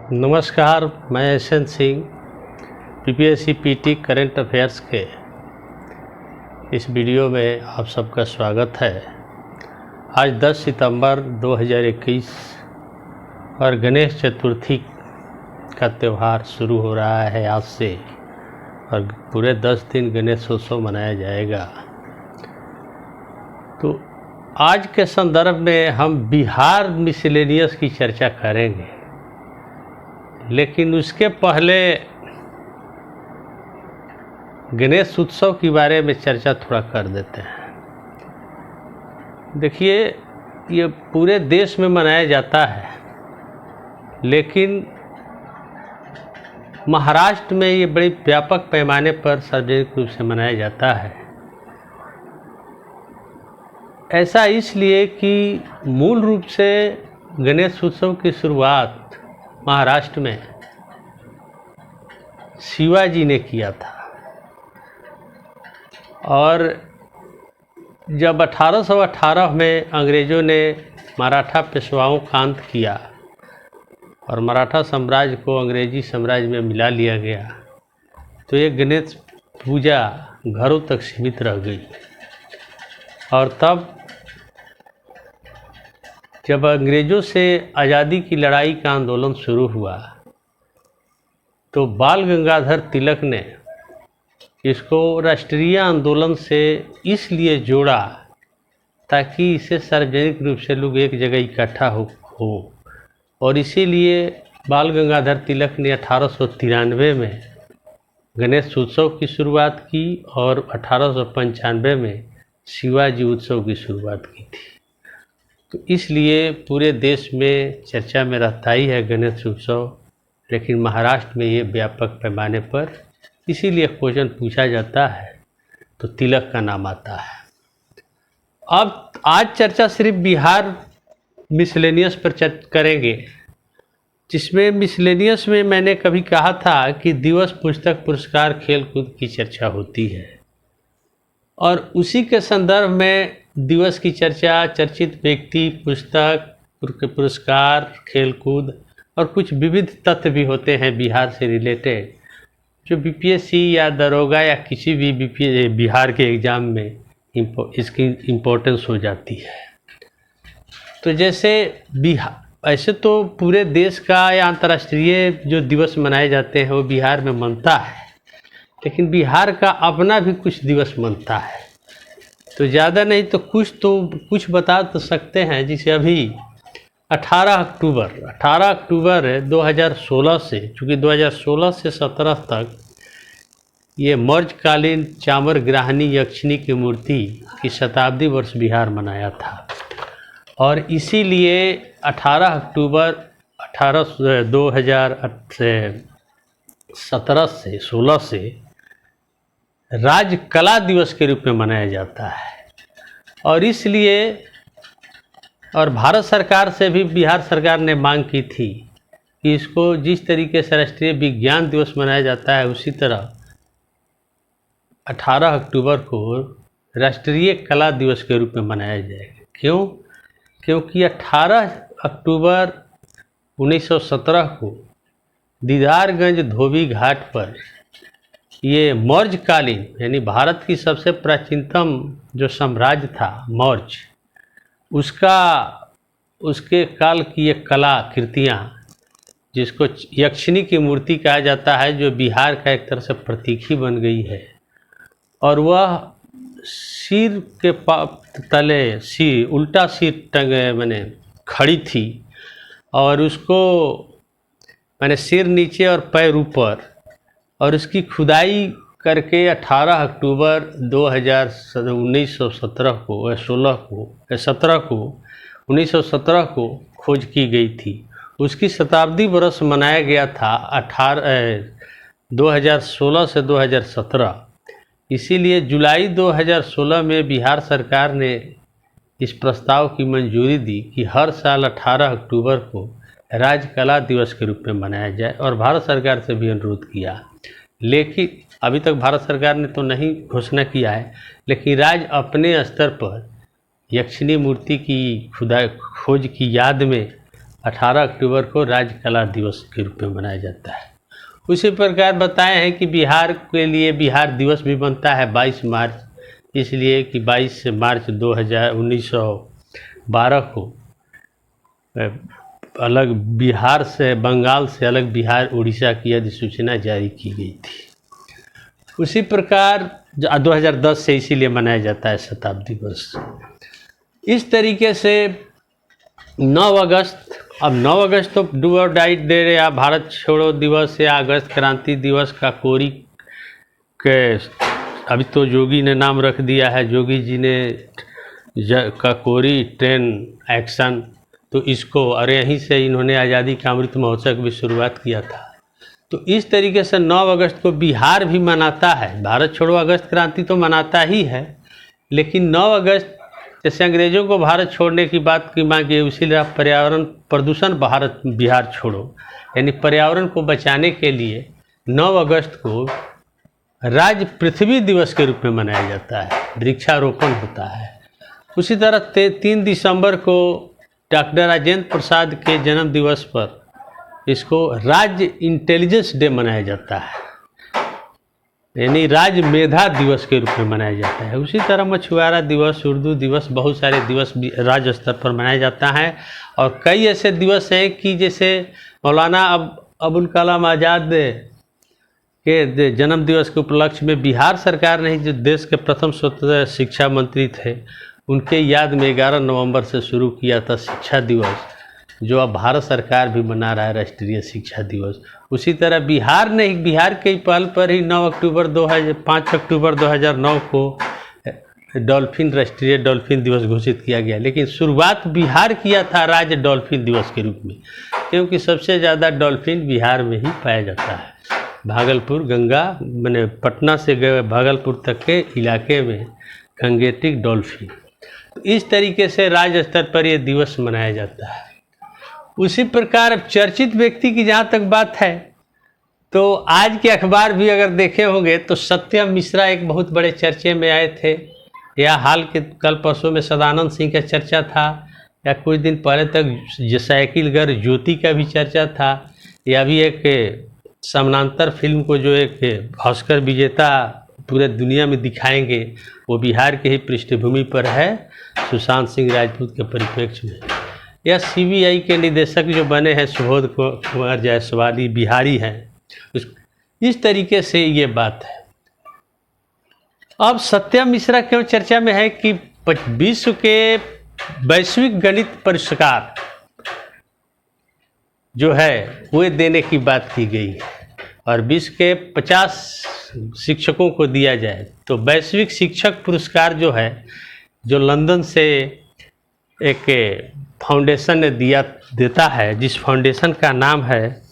नमस्कार, मैं Yashwant Singh PPSC PT current affairs के इस वीडियो में आप सबका स्वागत है। आज 10 सितंबर 2021 और गणेश चतुर्थी का त्यौहार शुरू हो रहा है आज से, और पूरे 10 दिन गणेशोत्सव मनाया जाएगा। तो आज के संदर्भ में हम बिहार मिसलेनियस की चर्चा करेंगे, लेकिन उसके पहले गणेश उत्सव के बारे में चर्चा थोड़ा कर देते हैं। देखिए, ये पूरे देश में मनाया जाता है, लेकिन महाराष्ट्र में ये बड़ी व्यापक पैमाने पर सार्वजनिक रूप से मनाया जाता है। ऐसा इसलिए कि मूल रूप से गणेश उत्सव की शुरुआत महाराष्ट्र में शिवाजी ने किया था, और जब 1818 में अंग्रेज़ों ने मराठा पेशवाओं का अंत किया और मराठा साम्राज्य को अंग्रेजी साम्राज्य में मिला लिया गया, तो ये गणेश पूजा घरों तक सीमित रह गई। और तब जब अंग्रेज़ों से आज़ादी की लड़ाई का आंदोलन शुरू हुआ, तो बाल गंगाधर तिलक ने इसको राष्ट्रीय आंदोलन से इसलिए जोड़ा ताकि इसे सार्वजनिक रूप से लोग एक जगह इकट्ठा हो। और इसीलिए बाल गंगाधर तिलक ने 1893 में गणेश उत्सव की शुरुआत की और 1895 में शिवाजी उत्सव की शुरुआत की थी। तो इसलिए पूरे देश में चर्चा में रहता ही है गणेश उत्सव, लेकिन महाराष्ट्र में ये व्यापक पैमाने पर इसीलिए क्वेश्चन पूछा जाता है तो तिलक का नाम आता है। अब आज चर्चा सिर्फ बिहार मिसलेनियस पर करेंगे, जिसमें मिसलेनियस में मैंने कभी कहा था कि दिवस, पुस्तक, पुरस्कार, खेल कूद की चर्चा होती है, और उसी के संदर्भ में दिवस की चर्चा चर्चित व्यक्ति, पुस्तक, पुरस्कार, खेलकूद और कुछ विविध तथ्य भी होते हैं बिहार से रिलेटेड, जो बीपीएससी या दरोगा या किसी भी बिहार के एग्ज़ाम में इसकी इम्पोर्टेंस हो जाती है। तो जैसे बिहार, ऐसे तो पूरे देश का या अंतर्राष्ट्रीय जो दिवस मनाए जाते हैं वो बिहार में मनता है, लेकिन बिहार का अपना भी कुछ दिवस मनता है। तो ज़्यादा नहीं तो कुछ बता तो सकते हैं। जिसे अभी 18 अक्टूबर 2016 से, चूँकि 2016 से 17 तक ये मौर्यकालीन चामर ग्राहनी यक्षिणी की मूर्ति की शताब्दी वर्ष बिहार मनाया था, और इसीलिए 18 अक्टूबर 2017 से 16 से राज्य कला दिवस के रूप में मनाया जाता है। और इसलिए, और भारत सरकार से भी बिहार सरकार ने मांग की थी कि इसको जिस तरीके से राष्ट्रीय विज्ञान दिवस मनाया जाता है, उसी तरह 18 अक्टूबर को राष्ट्रीय कला दिवस के रूप में मनाया जाएगा। क्यों? क्योंकि 18 अक्टूबर 1917 को दीदारगंज धोबी घाट पर ये मौर्यकालीन, यानी भारत की सबसे प्राचीनतम जो साम्राज्य था मौर्य, उसके काल की एक कला कृतियाँ, जिसको यक्षिणी की मूर्ति कहा जाता है, जो बिहार का एक तरह से प्रतीक ही बन गई है। और वह सिर के तले उल्टा सिर टंगे मैंने खड़ी थी, और उसको मैंने सिर नीचे और पैर ऊपर, और उसकी खुदाई करके 18 अक्टूबर 1917 को खोज की गई थी। उसकी शताब्दी वर्ष मनाया गया था 2016 से 2017। इसीलिए जुलाई 2016 में बिहार सरकार ने इस प्रस्ताव की मंजूरी दी कि हर साल 18 अक्टूबर को राज्य कला दिवस के रूप में मनाया जाए, और भारत सरकार से भी अनुरोध किया। लेकिन अभी तक भारत सरकार ने तो नहीं घोषणा किया है, लेकिन राज्य अपने स्तर पर यक्षिणी मूर्ति की खोज की याद में 18 अक्टूबर को राज्य कला दिवस के रूप में मनाया जाता है। उसी प्रकार बताए हैं कि बिहार के लिए बिहार दिवस भी बनता है 22 मार्च, इसलिए कि 22 मार्च 1912 को अलग बिहार से, बंगाल से अलग बिहार उड़ीसा की अधिसूचना जारी की गई थी। उसी प्रकार 2010 से इसीलिए मनाया जाता है शताब्दी वर्ष। इस तरीके से 9 अगस्त, अब 9 अगस्त तो डू और डाई डे या भारत छोड़ो दिवस या अगस्त क्रांति दिवस का कोरी के अभी तो योगी ने नाम रख दिया है, योगी जी ने काकोरी ट्रेन एक्शन, तो इसको और यहीं से इन्होंने आज़ादी का अमृत महोत्सव की भी शुरुआत किया था। तो इस तरीके से 9 अगस्त को बिहार भी मनाता है। भारत छोड़ो अगस्त क्रांति तो मनाता ही है, लेकिन 9 अगस्त जैसे अंग्रेज़ों को भारत छोड़ने की बात की मांगी, इसीलिए पर्यावरण प्रदूषण भारत बिहार छोड़ो, यानी पर्यावरण को बचाने के लिए 9 अगस्त को राज्य पृथ्वी दिवस के रूप में मनाया जाता है, वृक्षारोपण होता है। उसी तरह 3 दिसंबर को डॉक्टर राजेंद्र प्रसाद के जन्म दिवस पर इसको राज्य इंटेलिजेंस डे मनाया जाता है, यानी राज्य मेधा दिवस के रूप में मनाया जाता है। उसी तरह मछुआरा दिवस, उर्दू दिवस, बहुत सारे दिवस राज्य स्तर पर मनाया जाता है। और कई ऐसे दिवस हैं कि जैसे मौलाना अबुल कलाम आज़ाद के जन्म दिवस के उपलक्ष्य में बिहार सरकार ने जो देश के प्रथम स्वतंत्र शिक्षा मंत्री थे, उनके याद में 11 नवंबर से शुरू किया था शिक्षा दिवस, जो अब भारत सरकार भी मना रहा है राष्ट्रीय शिक्षा दिवस। उसी तरह बिहार के पहल पर ही 5 अक्टूबर 2009 को राष्ट्रीय डॉल्फिन दिवस घोषित किया गया। लेकिन शुरुआत बिहार किया था राज्य डॉल्फिन दिवस के रूप में, क्योंकि सबसे ज़्यादा डॉल्फिन बिहार में ही पाया जाता है। भागलपुर गंगा मैंने पटना से गए भागलपुर तक के इलाके में गंगेटिक डॉल्फिन, इस तरीके से राज्य स्तर पर यह दिवस मनाया जाता है। उसी प्रकार अब चर्चित व्यक्ति की जहाँ तक बात है, तो आज के अखबार भी अगर देखे होंगे तो सत्यम मिश्रा एक बहुत बड़े चर्चे में आए थे, या हाल के कल परसों में सदानंद सिंह का चर्चा था, या कुछ दिन पहले तक साइकिल गर्ल ज्योति का भी चर्चा था, या भी एक समानांतर फिल्म को जो एक ऑस्कर विजेता पूरे दुनिया में दिखाएंगे, वो बिहार के ही पृष्ठभूमि पर है, सुशांत सिंह राजपूत के परिप्रेक्ष्य में। या सीबीआई के निदेशक जो बने हैं सुबोध कुमार जायसवाल, बिहारी हैं। इस तरीके से ये बात है। अब सत्यम मिश्रा क्यों चर्चा में है कि विश्व के वैश्विक गणित पुरस्कार जो है वो देने की बात की गई है, और विश्व के 50 शिक्षकों को दिया जाए। तो वैश्विक शिक्षक पुरस्कार जो है, जो लंदन से एक फाउंडेशन ने देता है, जिस फाउंडेशन का नाम है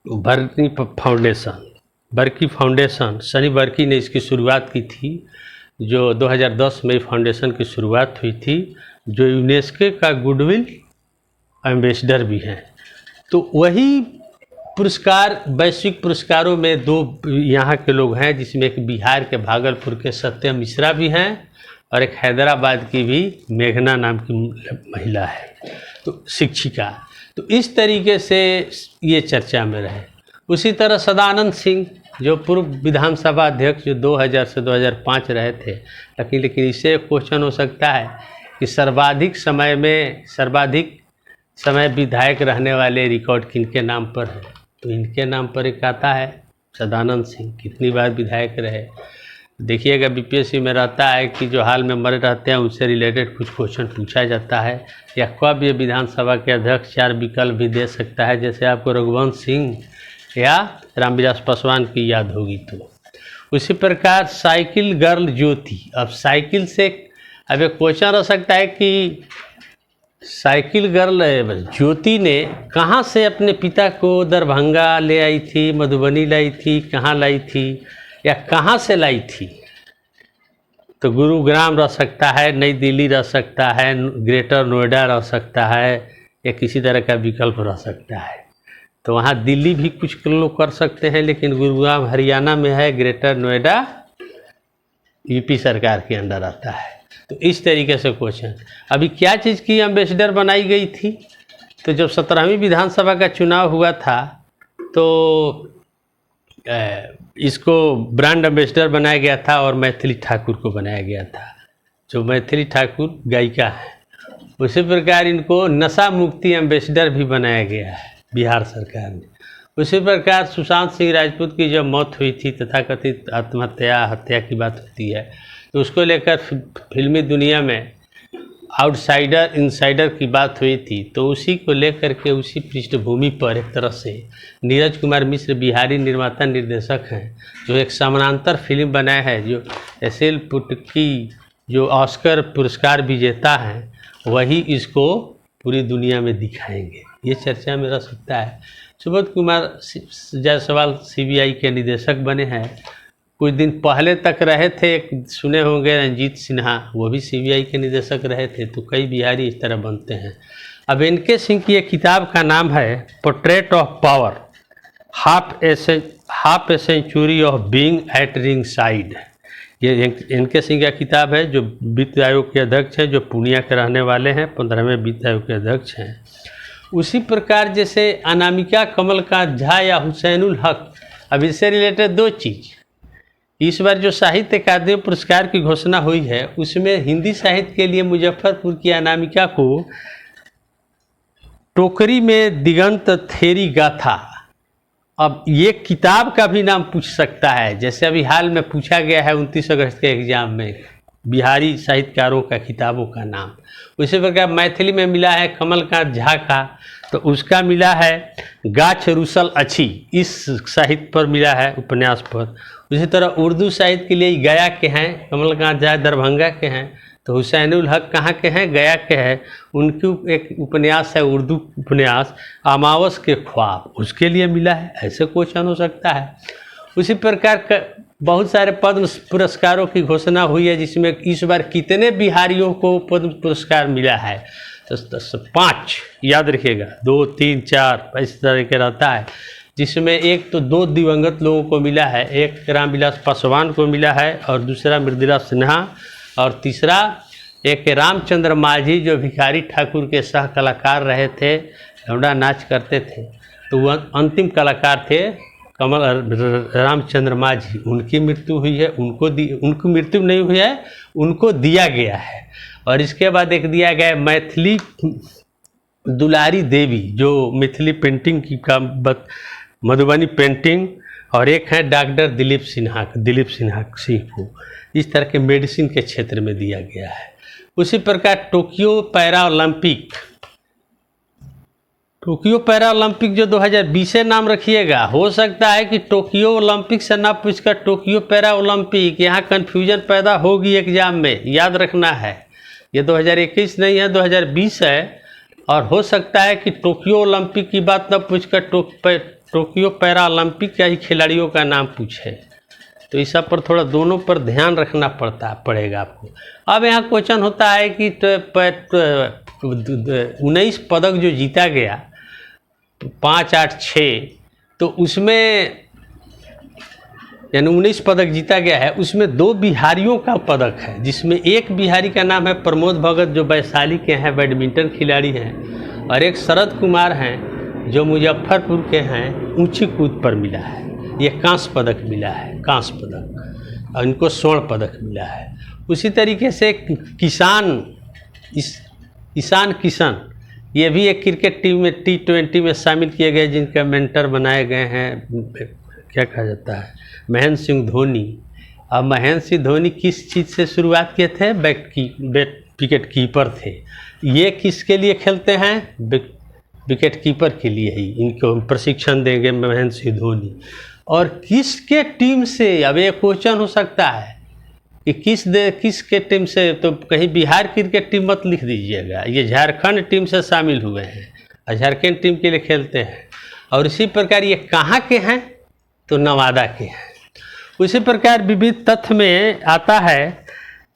बर्की फाउंडेशन, सनी बर्की ने इसकी शुरुआत की थी, जो 2010 में फाउंडेशन की शुरुआत हुई थी, जो यूनेस्को का गुडविल एम्बेसडर भी हैं। तो वही पुरस्कार, वैश्विक पुरस्कारों में 2 यहाँ के लोग हैं, जिसमें एक बिहार के भागलपुर के सत्यम मिश्रा भी हैं, और एक हैदराबाद की भी मेघना नाम की महिला है, तो शिक्षिका। तो इस तरीके से ये चर्चा में रहे। उसी तरह सदानंद सिंह जो पूर्व विधानसभा अध्यक्ष, जो 2000 से 2005 रहे थे, लेकिन इससे क्वेश्चन हो सकता है कि सर्वाधिक समय विधायक रहने वाले रिकॉर्ड किनके नाम पर है, तो इनके नाम पर एक आता है सदानंद सिंह। कितनी बार विधायक रहे देखिएगा, बीपीएससी में रहता है कि जो हाल में मरे रहते हैं उनसे रिलेटेड कुछ क्वेश्चन पूछा जाता है, या कब ये विधानसभा के अध्यक्ष 4 विकल्प भी दे सकता है, जैसे आपको रघुवंश सिंह या रामविलास पासवान की याद होगी। तो उसी प्रकार साइकिल गर्ल ज्योति, अब साइकिल से अब एक क्वेश्चन रह सकता है कि साइकिल गर्ल ज्योति ने कहाँ से अपने पिता को दरभंगा ले आई थी, मधुबनी लाई थी, कहाँ लाई थी, या कहाँ से लाई थी। तो गुरुग्राम रह सकता है, नई दिल्ली रह सकता है, ग्रेटर नोएडा रह सकता है, या किसी तरह का विकल्प रह सकता है। तो वहाँ दिल्ली भी कुछ लोग कर सकते हैं, लेकिन गुरुग्राम हरियाणा में है, ग्रेटर नोएडा यूपी सरकार के अंडर आता है। तो इस तरीके से क्वेश्चन। अभी क्या चीज़ की एम्बेसडर बनाई गई थी, तो जब 17वीं विधानसभा का चुनाव हुआ था तो इसको ब्रांड एम्बेसडर बनाया गया था और मैथिली ठाकुर को बनाया गया था, जो मैथिली ठाकुर गायिका है। उसी प्रकार इनको नशा मुक्ति एम्बेसडर भी बनाया गया है बिहार सरकार ने। उसी प्रकार सुशांत सिंह राजपूत की जब मौत हुई थी, तथाकथित आत्महत्या हत्या की बात होती है, तो उसको लेकर फिल्मी दुनिया में आउटसाइडर इनसाइडर की बात हुई थी। तो उसी को लेकर के उसी पृष्ठभूमि पर एक तरह से नीरज कुमार मिश्र बिहारी निर्माता निर्देशक हैं, जो एक समानांतर फिल्म बनाया है, जो एसेल पुटकी जो ऑस्कर पुरस्कार विजेता हैं, वही इसको पूरी दुनिया में दिखाएंगे। ये चर्चा में रह सकता है। सुबोध कुमार जायसवाल सीबीआई के निदेशक बने हैं। कुछ दिन पहले तक रहे थे, एक सुने होंगे रंजीत सिन्हा, वो भी सीबीआई के निदेशक रहे थे। तो कई बिहारी इस तरह बनते हैं। अब एनके सिंह की एक किताब का नाम है portrait of power, half a century of being at ringside. ये एनके सिंह का किताब है, जो वित्त आयोग के अध्यक्ष हैं, जो पूर्णिया के रहने वाले हैं, 15वें वित्त आयोग के अध्यक्ष हैं। उसी प्रकार जैसे अनामिका कमलकांत झा या हुसैनुल हक, अब इससे रिलेटेड दो चीज़, इस बार जो साहित्य अकादमी पुरस्कार की घोषणा हुई है, उसमें हिंदी साहित्य के लिए मुजफ्फरपुर की अनामिका को टोकरी में दिगंत थेरी गाथा, अब ये किताब का भी नाम पूछ सकता है। जैसे अभी हाल में पूछा गया है 29 अगस्त के एग्जाम में बिहारी साहित्यकारों का किताबों का नाम। उसी प्रकार मैथिली में मिला है कमलकांत झा का, तो उसका मिला है गाछ रुसल अच्छी, इस साहित्य पर मिला है, उपन्यास पर। उसी तरह उर्दू साहित्य के लिए गया के हैं, कमलकांत झा दरभंगा के हैं, तो हुसैनुल हक कहाँ के हैं, गया के हैं। उनकी एक उपन्यास है, उर्दू उपन्यास अमावस के ख्वाब, उसके लिए मिला है। ऐसे क्वेश्चन हो सकता है। उसी प्रकार बहुत सारे पद्म पुरस्कारों की घोषणा हुई है, जिसमें इस बार कितने बिहारियों को पद्म पुरस्कार मिला है, तो 5 याद रखिएगा, 2, 3, 4 इस तरह के रहता है। जिसमें एक तो 2 दिवंगत लोगों को मिला है, एक रामविलास पासवान को मिला है और दूसरा मृदुला सिन्हा, और तीसरा एक रामचंद्र माझी, जो भिखारी ठाकुर के सह कलाकार रहे थे, लौंडा नाच करते थे, तो वह अंतिम कलाकार थे रामचंद्र माझी। उनकी मृत्यु हुई है, उनको मृत्यु नहीं हुई है, उनको दिया गया है। और इसके बाद एक दिया गया है मैथिली दुलारी देवी, जो मिथिली पेंटिंग की काम, मधुबनी पेंटिंग, और एक है डॉक्टर दिलीप सिन्हा सिंह को। इस तरह के मेडिसिन के क्षेत्र में दिया गया है। उसी प्रकार टोक्यो पैरा ओलंपिक जो 2020 से नाम रखिएगा, हो सकता है कि टोक्यो ओलंपिक से ना पूछकर टोक्यो पैरा ओलंपिक, यहाँ कन्फ्यूजन पैदा होगी एग्जाम में, याद रखना है। ये 2021 नहीं है, 2020 है। और हो सकता है कि टोक्यो ओलंपिक की बात न पूछकर टोक्यो पैरा ओलंपिक का ही खिलाड़ियों का नाम पूछे। तो इस सब पर थोड़ा दोनों पर ध्यान रखना पड़ेगा आपको। अब यहाँ क्वेश्चन होता है कि 19 पदक जो जीता गया, 5, 8, 6, तो उसमें यानी 19 पदक जीता गया है, उसमें 2 बिहारियों का पदक है, जिसमें एक बिहारी का नाम है प्रमोद भगत, जो वैशाली के हैं, बैडमिंटन खिलाड़ी हैं, और एक शरद कुमार हैं, जो मुजफ्फरपुर के हैं, ऊंची कूद पर मिला है। ये कांस्य पदक मिला है, कांस्य पदक, और इनको स्वर्ण पदक मिला है। उसी तरीके से ईशान किशन, ये भी एक क्रिकेट टीम में T20 में शामिल किए गए, जिनका मेंटर बनाए गए हैं, क्या कहा जाता है, महेंद्र सिंह धोनी। अब महेंद्र सिंह धोनी किस चीज़ से शुरुआत किए थे, विकेट कीपर थे। ये किसके लिए खेलते हैं, विकेट कीपर के लिए ही इनको प्रशिक्षण देंगे महेंद्र सिंह धोनी। और किसके टीम से, अब ये क्वेश्चन हो सकता है कि किसके टीम से, तो कहीं बिहार क्रिकेट टीम मत लिख दीजिएगा, ये झारखंड टीम से शामिल हुए हैं और झारखंड टीम के लिए खेलते हैं। और इसी प्रकार ये कहाँ के हैं, तो नवादा के हैं। उसी प्रकार विविध तथ्य में आता है,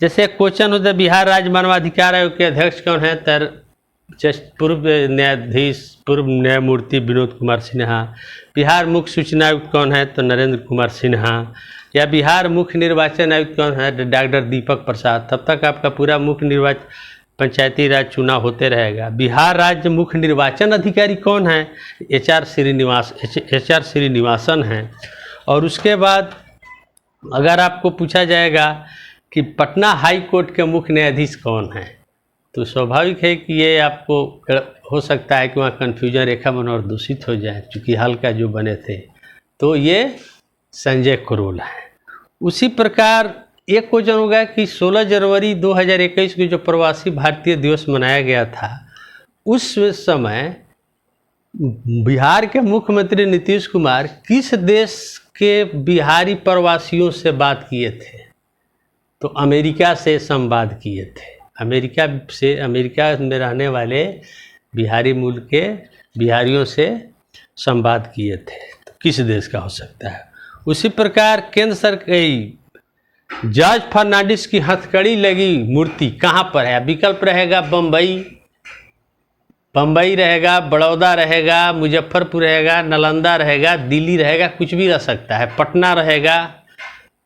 जैसे क्वेश्चन होता है बिहार राज्य मानवाधिकार आयोग के अध्यक्ष कौन है, पूर्व न्यायाधीश पूर्व न्यायमूर्ति विनोद कुमार सिन्हा। बिहार मुख्य सूचना आयुक्त कौन है, तो नरेंद्र कुमार सिन्हा। या बिहार मुख्य निर्वाचन आयुक्त कौन है, डॉक्टर दीपक प्रसाद। तब तक आपका पूरा मुख्य निर्वाचन पंचायती राज चुनाव होते रहेगा। बिहार राज्य मुख्य निर्वाचन अधिकारी कौन है? HR श्रीनिवासन हैं। और उसके बाद अगर आपको पूछा जाएगा कि पटना हाई कोर्ट के मुख्य न्यायाधीश कौन हैं, तो स्वाभाविक है कि ये आपको हो सकता है कि वहाँ कन्फ्यूजन रेखा मनोहर दूषित हो जाए, चूँकि हाल का जो बने थे, तो ये संजय करोल है। उसी प्रकार एक क्वेश्चन होगा कि 16 जनवरी 2021 को जो प्रवासी भारतीय दिवस मनाया गया था, उस समय बिहार के मुख्यमंत्री नीतीश कुमार किस देश के बिहारी प्रवासियों से बात किए थे? तो अमेरिका से संवाद किए थे। अमेरिका में रहने वाले बिहारी मूल के बिहारियों से संवाद किए थे। तो किस देश का हो सकता है? उसी प्रकार केंद्र सरकार जॉर्ज फर्नांडिस की हथकड़ी लगी मूर्ति कहाँ पर है? विकल्प रहेगा बम्बई रहेगा, बड़ौदा रहेगा, मुजफ्फरपुर रहेगा, नालंदा रहेगा, दिल्ली रहेगा, कुछ भी रह सकता है, पटना रहेगा।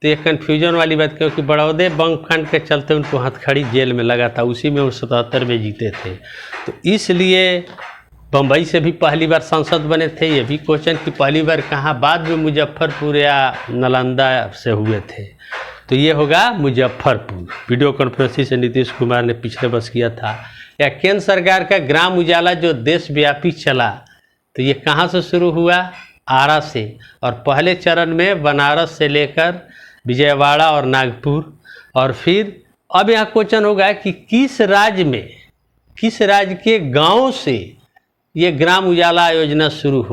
तो ये कन्फ्यूजन वाली बात, क्योंकि बड़ौदे बंक कांड के चलते उनको हथकड़ी जेल में लगा था, उसी में वो 77 में जीते थे। तो इसलिए बम्बई से भी पहली बार सांसद बने थे। ये भी क्वेश्चन कि पहली बार कहाँ, बाद में मुजफ्फरपुर या नालंदा से हुए थे। तो ये होगा मुजफ्फरपुर। वीडियो कॉन्फ्रेंसिंग से नीतीश कुमार ने पिछले वर्ष किया था। या केंद्र सरकार का ग्राम उजाला जो देशव्यापी चला, तो ये कहाँ से शुरू हुआ? आरा से। और पहले चरण में बनारस से लेकर विजयवाड़ा और नागपुर। और फिर अब यहाँ क्वेश्चन होगा कि किस राज्य के गांव से ये ग्राम उजाला योजना शुरू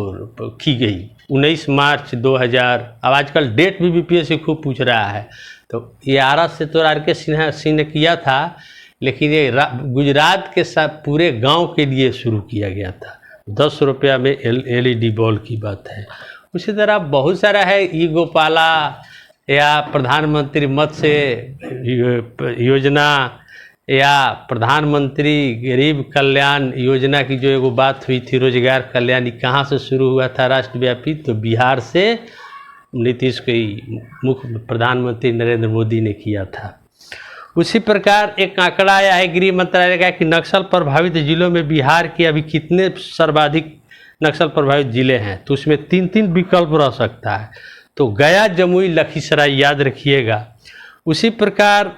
की गई? 19 मार्च 2000। अब आजकल डेट भी BPSC खूब पूछ रहा है। तो ये आरा से तो RK सिंह ने किया था, लेकिन ये गुजरात के साथ पूरे गांव के लिए शुरू किया गया था। 10 रुपया में LED बॉल की बात है। उसी तरह बहुत सारा है, ई गोपाला या प्रधानमंत्री मत्स्य योजना या प्रधानमंत्री गरीब कल्याण योजना की जो एगो बात हुई थी, रोजगार कल्याण, कहाँ से शुरू हुआ था राष्ट्रव्यापी? तो बिहार से नीतीश की मुख्य प्रधानमंत्री नरेंद्र मोदी ने किया था। उसी प्रकार एक आंकड़ा आया है गृह मंत्रालय का कि नक्सल प्रभावित जिलों में बिहार के अभी कितने सर्वाधिक नक्सल प्रभावित जिले हैं। तो उसमें 3 विकल्प रह सकता है। तो गया, जमुई, लखीसराय याद रखिएगा। उसी प्रकार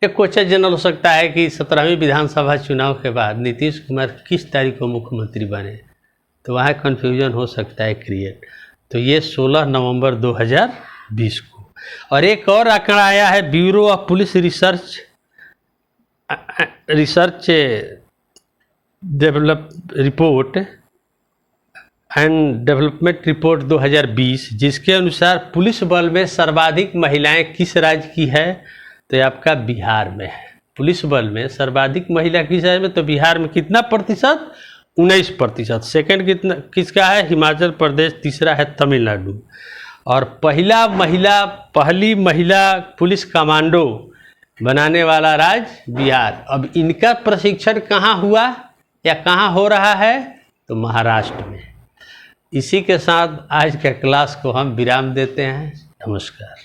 एक क्वेश्चन जनरल हो सकता है कि 17वीं विधानसभा चुनाव के बाद नीतीश कुमार किस तारीख को मुख्यमंत्री बने? तो वहाँ कन्फ्यूजन हो सकता है क्रिएट। तो ये 16 नवंबर 2020 को। और एक और आंकड़ा आया है bureau of police research development report 2020, जिसके अनुसार पुलिस बल में सर्वाधिक महिलाएं किस राज्य की है? तो ये आपका बिहार में है। पुलिस बल में सर्वाधिक महिला किस राज्य में? तो बिहार में कितना प्रतिशत? 19%। सेकंड किसका है? हिमाचल प्रदेश। तीसरा है तमिलनाडु। और पहली महिला पुलिस कमांडो बनाने वाला राज्य बिहार। अब इनका प्रशिक्षण कहाँ हुआ या कहाँ हो रहा है? तो महाराष्ट्र में। इसी के साथ आज के क्लास को हम विराम देते हैं। नमस्कार।